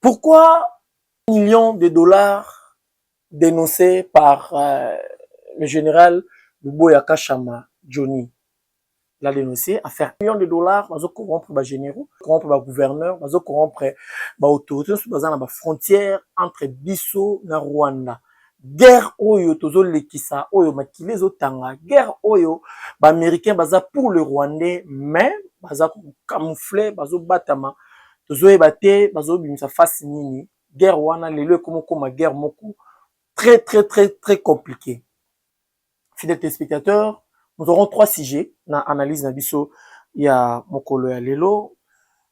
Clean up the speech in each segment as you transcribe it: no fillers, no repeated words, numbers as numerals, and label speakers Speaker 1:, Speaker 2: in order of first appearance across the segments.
Speaker 1: Pourquoi millions de dollars dénoncés par le général Luboya Kashama, Johnny? Il a dénoncé à faire millions de dollars, bazo corrompre les généraux, corrompre les gouverneurs, bazo corrompre les autorités sur la frontière entre Bissau et Rwanda. Guerre oyo tozo lekisa oyo makile zo tanga, guerre oyo ba américain baza pour le Rwandais, mais baza camoufler bazo batama tozo ebate bazo bimisa face nini. Guerre wana lelo comme guerre moko très compliqué. Fidèles téléspectateurs, nous aurons 3 sujets dans l'analyse Nabiso. Il y a Mokolo ya Lelo.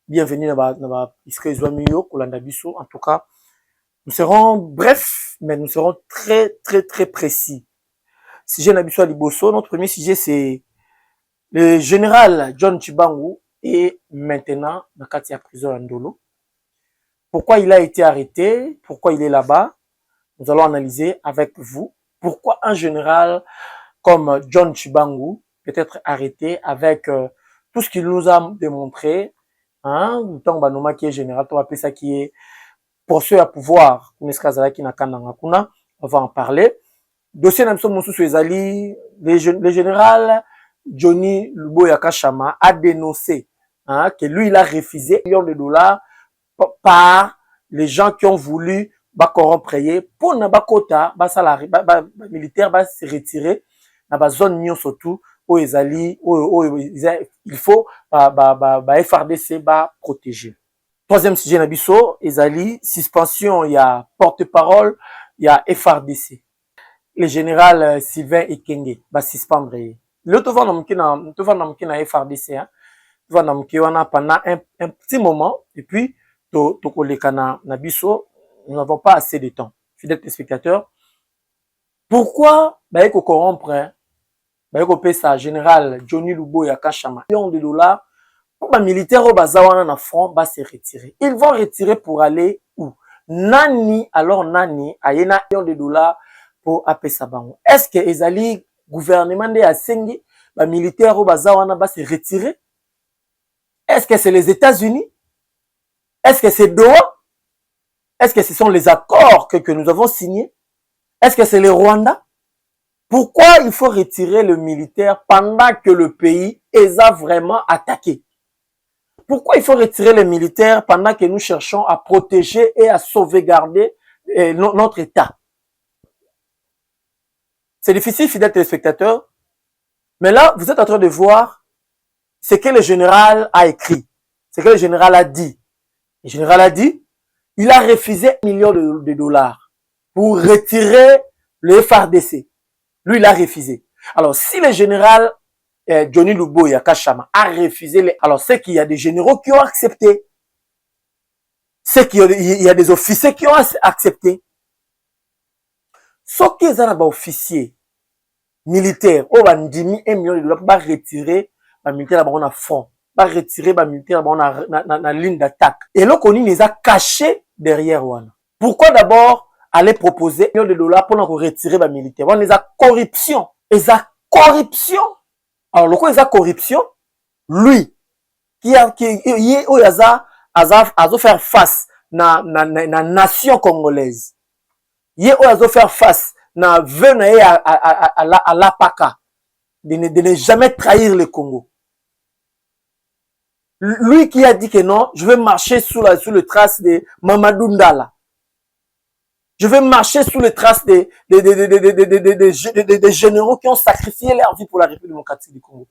Speaker 1: Bienvenue dans Iskrezoamio, Kolandabiso. En tout cas, nous serons brefs, mais nous serons très précis. Sujet Nabiso Liboso. Notre premier sujet, c'est le général John Chibangu et maintenant dans la prison Ndolo. Pourquoi il a été arrêté? Pourquoi il est là-bas? Nous allons analyser avec vous. Pourquoi un général comme John Chibangu peut être arrêté avec tout ce qu'il nous a démontré, hein, tant qui est général, on va appeler ça qui est pour ceux à pouvoir, on va en parler. Dossier Namso Moussou Suezali, le général Johnny Luboya Kashama a dénoncé hein, que lui il a refusé millions de dollars par les gens qui ont voulu corrompre pour Nabakota, salarié, militaire se retirer dans la zone Nyon surtout où il faut FRDC protéger. Troisième sujet Nabiso, Ezali suspension, il y a porte-parole, il y a FRDC. Le général Sylvain Ekenge va suspendre. L'autre va na FRDC, hein. Va na pendant un petit moment et puis to kolekana Nabiso, nous n'avons pas assez de temps. Fidèles téléspectateurs, pourquoi ko corrompre hein? Ça général Johnny Luboya Kashama millions de dollars pour les militaires au bazawana na front va se retirer. Ils vont retirer pour aller où? Nani alors nani ayena millions de dollars pour apesa bango. Est-ce que ezali gouvernement de asengi ba militaires au bazawana va se retirer? Est-ce que c'est les États-Unis? Est-ce que c'est Doha? Est-ce que ce sont les accords que nous avons signés? Est-ce que c'est le Rwanda? Pourquoi il faut retirer le militaire pendant que le pays est vraiment attaqué? Pourquoi il faut retirer les militaires pendant que nous cherchons à protéger et à sauvegarder notre État? C'est difficile, fidèles téléspectateurs. Mais là, vous êtes en train de voir ce que le général a écrit, ce que le général a dit. Le général a dit, il a refusé 1 million de dollars pour retirer le FRDC. Lui, il a refusé. Alors, si le général Johnny Luboya Kashama a refusé, alors c'est qu'il y a des généraux qui ont accepté. C'est qu'il y a des officiers qui ont accepté. Sauf qu'ils ont des officiers militaires, on va dire 1 million de dollars pour retirer les militaires dans le front, pour retirer les militaires dans la ligne d'attaque. Et là, on les a cachés derrière Wana. Pourquoi d'abord aller proposer 1 million de dollars pour nous retirer les militaires? On les a corruption. Ils a corruption. Alors, le coup, ils a corruption. Lui, qui a faire face na nation congolaise. Il a faire face na venir à l'APACA. De ne jamais trahir le Congo. Lui qui a dit que non, je vais marcher sous le trace de Mamadou Ndala. Je vais marcher sous les traces des généraux qui ont sacrifié leur vie pour la République démocratique du Congo.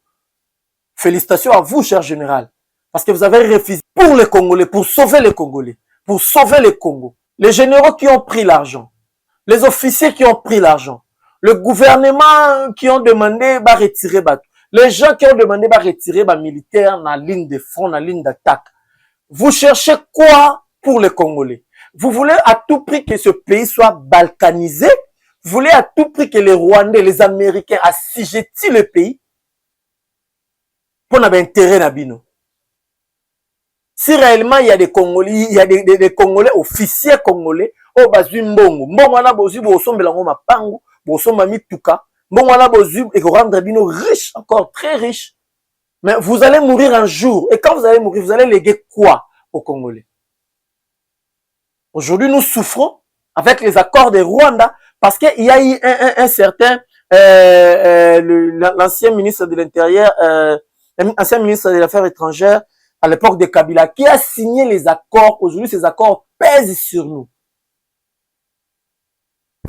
Speaker 1: Félicitations à vous, cher général. Parce que vous avez refusé pour les Congolais, pour sauver les Congolais, pour sauver le Congo. Les généraux qui ont pris l'argent, les officiers qui ont pris l'argent, le gouvernement qui ont demandé de retirer, les gens qui ont demandé de retirer les militaires dans la ligne de front, dans la ligne d'attaque. Vous cherchez quoi pour les Congolais? Vous voulez à tout prix que ce pays soit balkanisé? Vous voulez à tout prix que les Rwandais, les Américains assujettissent le pays? Pour n'avoir intérêt nabino. Si réellement il y a des Congolais, il y a des Congolais, officiers Congolais, au bazu mbongo. Mbongo wana bozu bosombela ngoma pango, bosomba mituka. Mbongo wana bozu et rendre bino riche, encore très riche. Mais vous allez mourir un jour. Et quand vous allez mourir, vous allez léguer quoi aux Congolais? Aujourd'hui, nous souffrons avec les accords de Rwanda parce qu'il y a eu un certain l'ancien ministre de l'Intérieur, ancien ministre des Affaires étrangères à l'époque de Kabila, qui a signé les accords. Aujourd'hui, ces accords pèsent sur nous.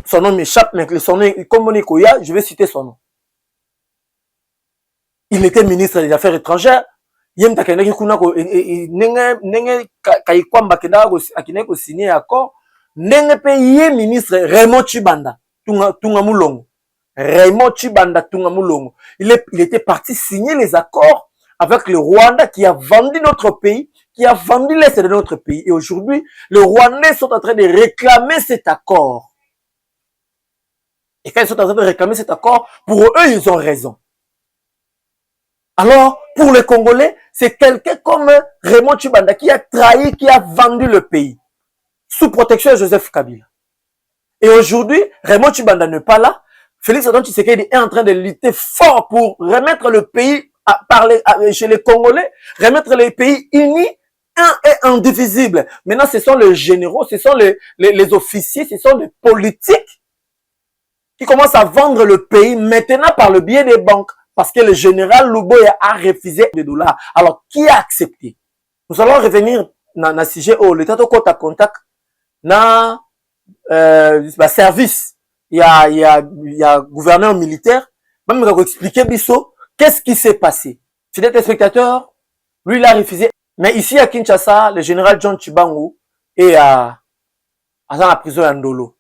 Speaker 1: Son nom m'échappe, mais son nom, comme Nikoya, je vais citer son nom. Il était ministre des Affaires étrangères. Yem takendaki kuna ko nenge kaikwamba akine ko signer accord. Nenge pe ye ministre Raymond Tshibanda tunga mulongo. Raymond Tshibanda tunga mulongo. Il était parti signer les accords avec le Rwanda qui a vendu notre pays, qui a vendu l'Est de notre pays. Et aujourd'hui, les Rwandais sont en train de réclamer cet accord. Et quand ils sont en train de réclamer cet accord, pour eux, ils ont raison. Alors, pour les Congolais, c'est quelqu'un comme Raymond Tshibanda qui a trahi, qui a vendu le pays sous protection de Joseph Kabila. Et aujourd'hui, Raymond Tshibanda n'est pas là. Félix Antoine Tshisekedi est en train de lutter fort pour remettre le pays à parler chez les Congolais, remettre les pays unis, un et indivisible. Maintenant, ce sont les généraux, ce sont les officiers, ce sont les politiques qui commencent à vendre le pays maintenant par le biais des banques. Parce que le général Luboya a refusé des dollars. Alors, qui a accepté? Nous allons revenir dans le sujet où l'État de contact dans service. Il y a gouverneur militaire. Même il va expliquer Bisso qu'est-ce qui s'est passé. Fidèle téléspectateur, lui il a refusé. Mais ici à Kinshasa, le général John Tshibangou est à la prison à Ndolo.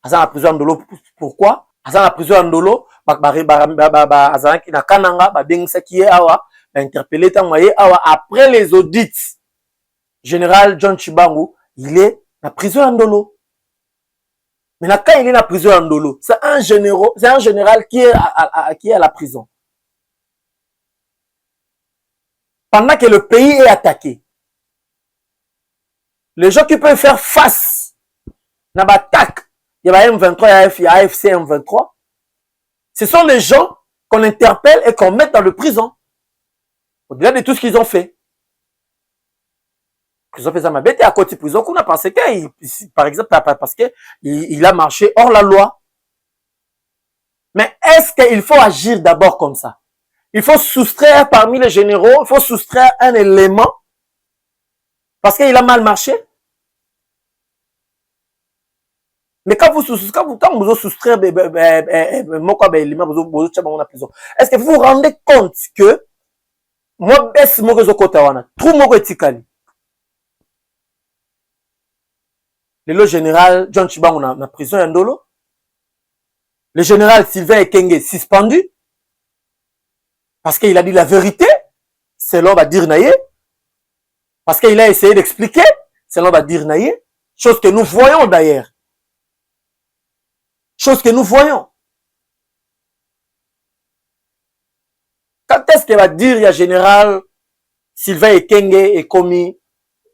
Speaker 1: À la prison à Ndolo, pourquoi? À la prison à Ndolo, azanaki na kananga ba bengisaki ye awa ba interpellé tango ye awa après les audits. Général John Tshibangou, il est à la prison à Ndolo. Mais là, quand il est à la prison à Ndolo, c'est un général qui est à la prison. Pendant que le pays est attaqué, les gens qui peuvent faire face à l'attaque, il y a M23, il y a AFC M23, ce sont les gens qu'on interpelle et qu'on met dans le prison. Au-delà de tout ce qu'ils ont fait. Ils ont fait ça ma bête et à côté de prison, qu'on a pensé que, par exemple, parce qu'il a marché hors la loi. Mais est-ce qu'il faut agir d'abord comme ça? Il faut soustraire parmi les généraux, il faut soustraire un élément parce qu'il a mal marché. Mais quand vous soustraire, est-ce que vous vous rendez compte que moi, baisse mon réseau Kotawana, tout mon etikali. Le général John Tshibangou na prison à Ndolo. Le général Sylvain Ekenge suspendu. Parce qu'il a dit la vérité. C'est l'homme à dire naïe. Parce qu'il a essayé d'expliquer. C'est l'homme à dire naïe. Chose que nous voyons d'ailleurs. Chose que nous voyons. Quand est-ce qu'il va dire, il y a général Sylvain Ekenge est commis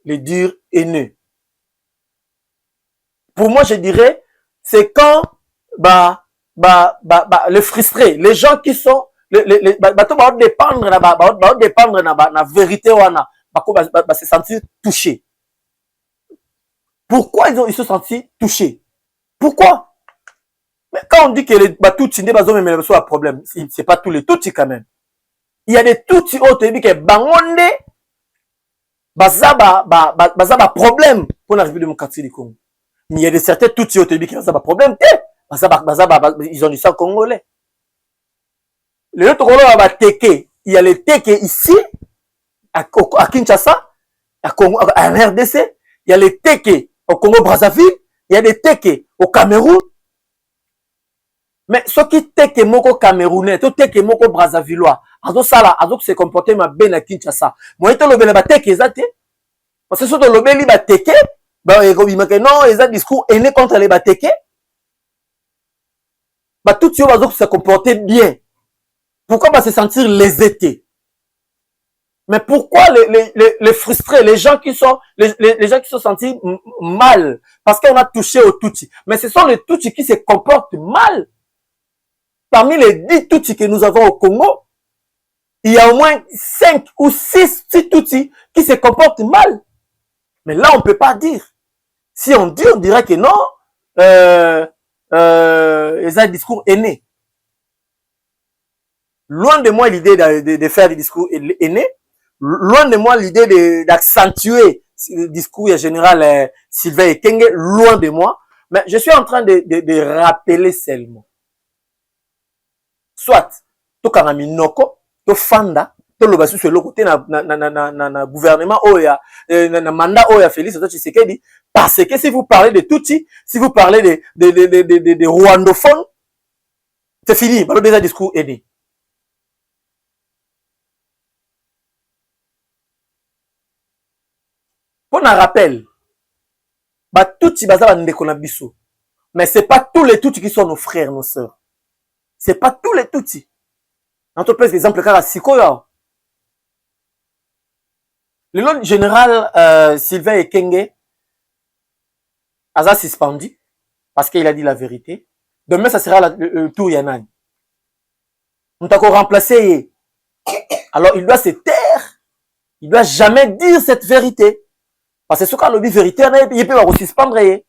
Speaker 1: le dur haineux? Pour moi, je dirais, c'est quand, les frustrés, les gens qui sont, dépendre la vérité, se sentir touchés. Pourquoi ils se sont sentis touchés? Pourquoi? Mais quand on dit que les Tutsi ne sont pas un problème, c'est pas tous les Tutsi quand même. Il y a des Tutsi autres qui disent que Bangonde, bazaba problème pour la République démocratique du Congo. Mais il y a des certains Tutsi autres qui disent que bazaba problème. Ils ont du sang congolais. Les autres Congolais va teke. Il y a les teke ici, à Kinshasa, à RDC. Il y a les teke au Congo-Brazzaville. Il y a des teke au Cameroun. Mais ceux qui teke moko camerounais, tout teke moko brazzavillois, azo sala, azo se comporter ma ben à Kinshasa. Moi, ito lobele ba teke ezate. Parce que ceux de lobeli ba teke, non, ils ont discours haineux contre les ba teke. Tout ce qui se comporter bien. Pourquoi se sentir lésés? Mais pourquoi les frustrés, les gens qui sont sentis mal, parce qu'on a touché aux Tutsi. Mais ce sont les Tutsi qui se comportent mal. Parmi les 10 Tutsi que nous avons au Congo, il y a au moins 5 ou 6 Tutsi qui se comportent mal. Mais là, on ne peut pas dire. Si on dit, on dirait que non, ils ont un discours aîné. Loin de moi l'idée de faire des discours aînés. Loin de moi l'idée d'accentuer le discours général Sylvain Ekenge, loin de moi. Mais je suis en train de rappeler seulement. Soit, to kanami noko, to fanda, to lobasu sur le côté na gouvernement oya, na mandat oya Félix Antoine Tshisekedi, parce que si vous parlez de Tutsi, si vous parlez de rwandophones, c'est fini, alors déjà discours aidé. Pour un rappel, bah Tutsi baza ndeko na biso, mais c'est pas tous les Tutsi qui sont nos frères, nos sœurs. C'est pas tous les Tutsi. Entre par exemple, car Sikoyo, le nom général Sylvain Ekenge a suspendu parce qu'il a dit la vérité. Demain, ça sera le tour Yanani. Nous avons remplacé. Alors, il doit se taire. Il doit jamais dire cette vérité. Parce que ce qu'on a dit vérité, il peut aussi suspendre. Le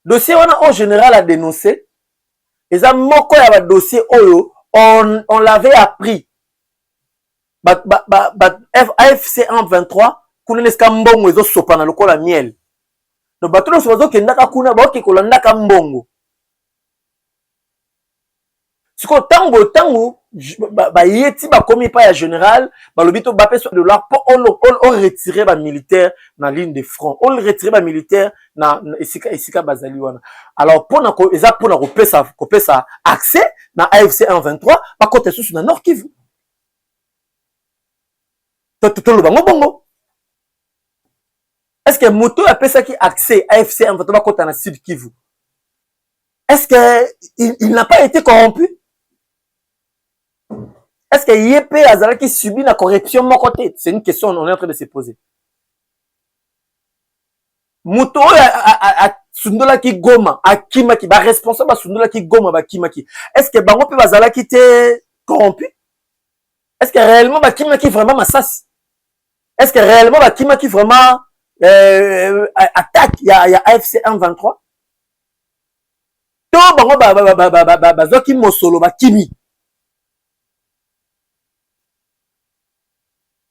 Speaker 1: dossier, en général, a dénoncé. Et ça, moko ya dossier, on l'avait appris. AFC 123, kuneneska mbongo ezo sopana lokola miel. No batulo sozo kendaka kuna baoki kolandaka mbongo. Siko tango ba yeti ba komi pa ya général, ba lobito ba peso de dollar pour on retirer ba militaire na ligne de front. On retirer ba militaire na esika bazali wana. Alors pona ko eza pona ko pesa accès na AFC 123 ba côté sous na Nord Kivu. Tout bango bongo. Est-ce que moto a pesa qui accès à AFC 123 côté na Sud Kivu? Est-ce que il n'a pas été corrompu? Est-ce que Yep Azala qui subit la corruption mon côté? C'est une question on est en train de se poser. Moto a Sundola qui goma, a Kimaki, ba responsable Sundola qui goma, ba Kimaki. Est-ce que bango pe Azala qui était corrompu? Est-ce que réellement ba Kimaki vraiment massas? Est-ce que réellement ba Kimaki vraiment attaque il y a AFC 123? To bango ba zoki mosolo ba Kimi.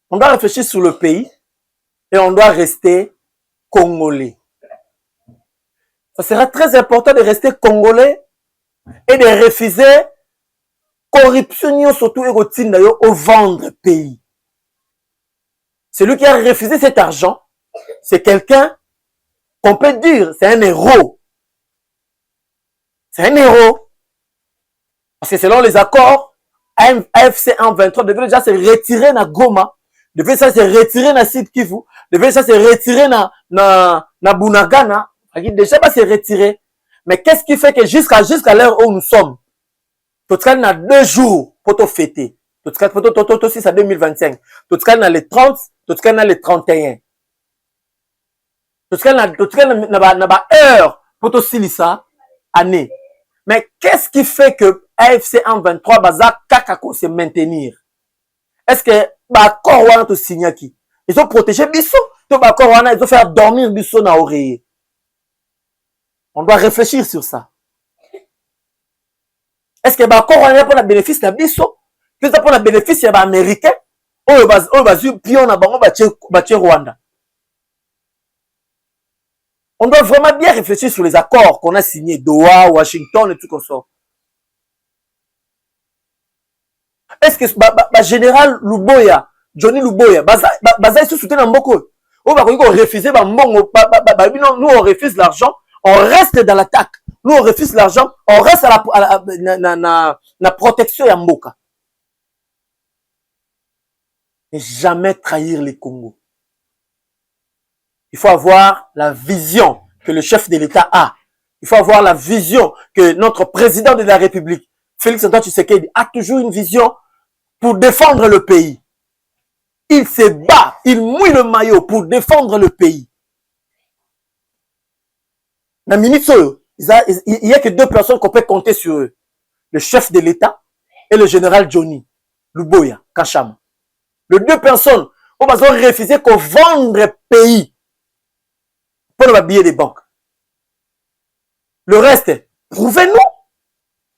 Speaker 1: On doit réfléchir sur le pays et on doit rester congolais. Ça sera très important de rester congolais et de refuser corruption surtout et au vendre pays. Celui qui a refusé cet argent, c'est quelqu'un qu'on peut dire, c'est un héros. C'est un héros. Parce que selon les accords, AFC 123 devait déjà se retirer na Goma, devait ça se retirer na Sud Kivu, devait ça se retirer na Bunagana, déjà pas se retirer. Mais qu'est-ce qui fait que jusqu'à l'heure où nous sommes, tout cas, on a 2 jours pour te fêter. Tout cas, c'est à 2025. Tout cas, on a les 30, tout cas, on a les 31. Tout cas, on a heure pour te silisa année. Mais qu'est-ce qui fait que AFC 123 baza kakako se maintenir? Est-ce que l'accord wana to signé qui? Ils ont protégé Bisso. Tout l'accord wana ils ont fait dormir Bisso na oreiller. On doit réfléchir sur ça. Est-ce que l'accord wana pour le bénéfice de Bisso? Que ça pour le bénéfice des Américains? Oh bazu pion na bango batie Rwanda. On doit vraiment bien réfléchir sur les accords qu'on a signés, Doha, Washington et tout comme ça. Est-ce que général Luboya, Johnny Luboya, baza sous soutien en beaucoup. On va refuser, nous on refuse l'argent, on reste dans l'attaque. Nous on refuse l'argent, on reste à la protection ya mboka. Et jamais trahir les Congos. Il faut avoir la vision que le chef de l'État a. Il faut avoir la vision que notre président de la République, Félix Antoine Tshisekedi, a toujours une vision pour défendre le pays. Il se bat, il mouille le maillot pour défendre le pays. Dans il n'y a que 2 personnes qu'on peut compter sur eux. Le chef de l'État et le général Johnny Luboya Kachama. Les 2 personnes, on va refuser qu'on vendre pays. pour le billet de banque. Le reste, prouvez-nous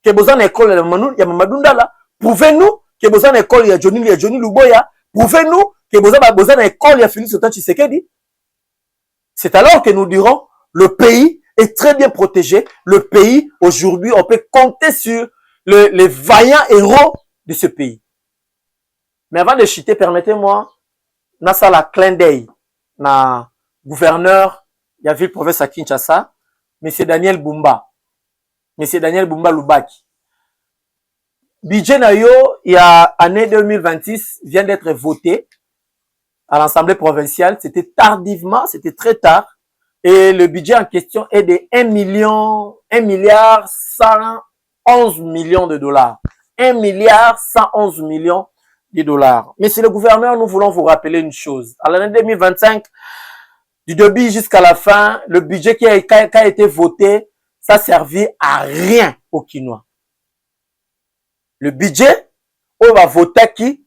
Speaker 1: que vous avez une école de Mamadou Ndala. Prouvez-nous que vous avez une école de Johnny Luboya. Prouvez-nous que vous avez une école de Félix Antoine Tshisekedi. C'est alors que nous dirons, le pays est très bien protégé. Le pays, aujourd'hui, on peut compter sur les vaillants héros de ce pays. Mais avant de chuter, permettez-moi, nasa la clin d'œil na gouverneur de la ville province à Kinshasa, M. Daniel Bumba Lubaki. Budget Nayo, il y a année 2026, vient d'être voté à l'Assemblée provinciale. C'était tardivement, c'était très tard. Et le budget en question est de 1 milliard 111 millions de dollars. 1 milliard 111 millions de dollars. Monsieur le gouverneur, nous voulons vous rappeler une chose. À l'année 2025, du début jusqu'à la fin, le budget qui a été voté, ça servi à rien aux Kinois. Le budget, on va voter qui?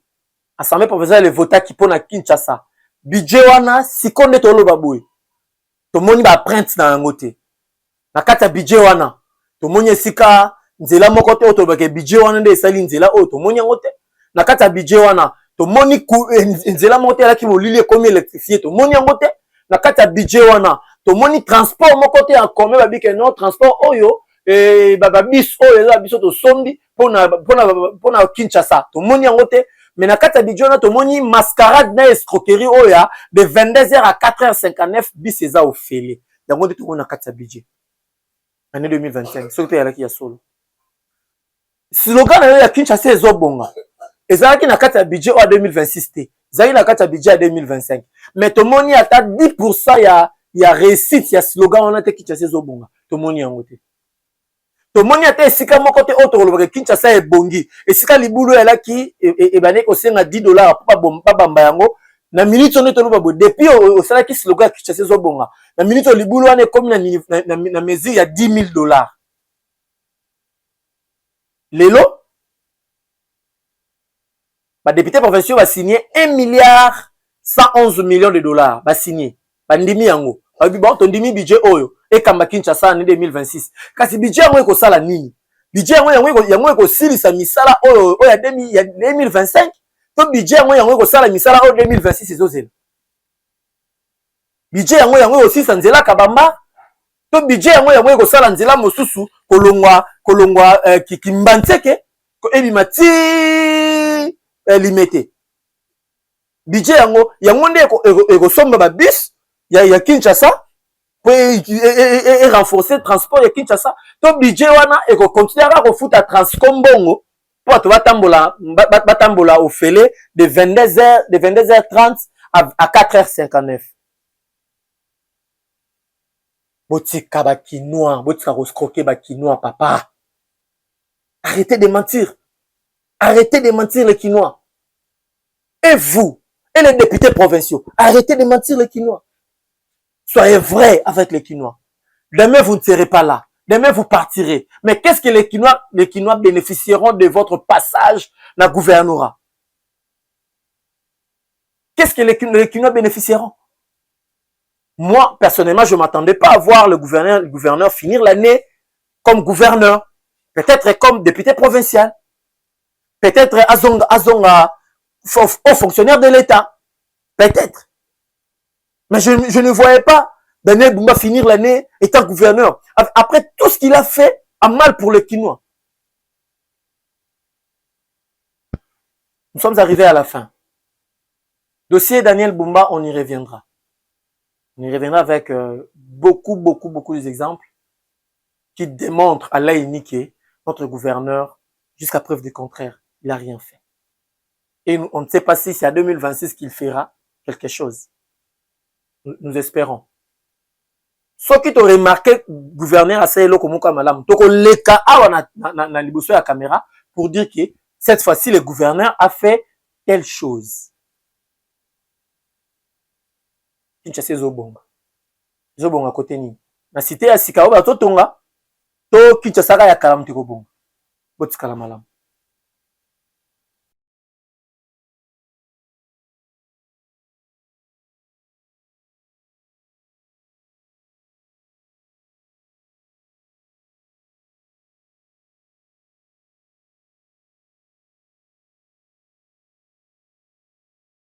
Speaker 1: Assemblée provinciale, le voter qui pour na Kinshasa. Budget wana, si konde tolo baboué. To moni ba print na ngote. Na kata budget wana. To moni sika nzela moko te oto ba ke budget wana nde sali nzela o to moni ngote. Na kata budget wana, to moni nzela moko te la ki molili komi électrifié to moni ngote. Na kata budget wana, to moni transport moko te en commun ba bi ke non transport oyo baba bis oyo la biso to sombi pona Kinshasa. To moni ngote. Mais na kata budget wana to moni mascarade na escroquerie oya de 22h à 4h59 bis eza au félé. Yango de tout na kata budget. Année 2025. Surtout ya la solo. Slogan na ya Kinshasa ezobonga. Ezalaki na kata budget en 2026 te. Ezalaki na kata budget en 2025. Mais to moni ata 10% ya réussite ya slogan wana te Kinshasa ezobonga. To moni yango te. To moni ata esika moko te autre le Kinshasa ebongi. Esika libulu ya laki ebane ko senga $10 pa bamba yango. Na minute on to loba depuis au sala ki slogan Kinshasa ezobonga. Na minute libulu wana comme na mesure ya $10,000. Lelo ba député provinciaux va signer 1 milliard 111 millions de dollars. Ba signer. Ba ndimi yango. Ba bi bon to ndimi budget oyo e kamba Kinshasa en 2026. Kasi budget yango eko sala nini? Budget yango eko silisa misala oyo ya 2025. To budget yango eko sala misala oyo 2026 ezozela. Budget yango eko silisa nzela kabamba. To budget yango eko sala nzela mosusu kolongwa kimbantseke ko ebimati limité. Budget yango nde eko somba ba bis ya Kinshasa pour renforcer le transport ya Kinshasa. To budget wana eko continuer à futa Transcombongo pour to batambola au félé de 22h30 à 4h59. Botika ba Kinois, botika roscroquer ba Kinois papa. Arrêtez de mentir. Arrêtez de mentir les Kinois. Et vous, et les députés provinciaux, arrêtez de mentir les Kinois. Soyez vrais avec les Kinois. Demain, vous ne serez pas là. Demain, vous partirez. Mais qu'est-ce que les Kinois bénéficieront de votre passage dans le gouvernorat? Qu'est-ce que les Kinois bénéficieront? Moi, personnellement, je ne m'attendais pas à voir le gouverneur finir l'année comme gouverneur. Peut-être comme député provincial. Peut-être Azonga au fonctionnaire de l'État. Peut-être. Mais je ne voyais pas Daniel Bumba finir l'année étant gouverneur. Après tout ce qu'il a fait, a mal pour les Kinois. Nous sommes arrivés à la fin. Dossier Daniel Bumba, on y reviendra. On y reviendra avec beaucoup d'exemples qui démontrent à l'unique notre gouverneur, jusqu'à preuve du contraire, il n'a rien fait. Et on ne sait pas si c'est à 2026 qu'il fera quelque chose. Nous espérons. Ce qui t'a remarqué, gouverneur, c'est le Komuka Malam. Donc, le cas na liboso la caméra pour dire que cette fois-ci, le gouverneur a fait telle chose. Kinshasa Zobonga. Zobonga côté ni. Na cité ya Sikao, ba to tonga. To Kinshasa ya kalam tiko bonga. Botikala malam.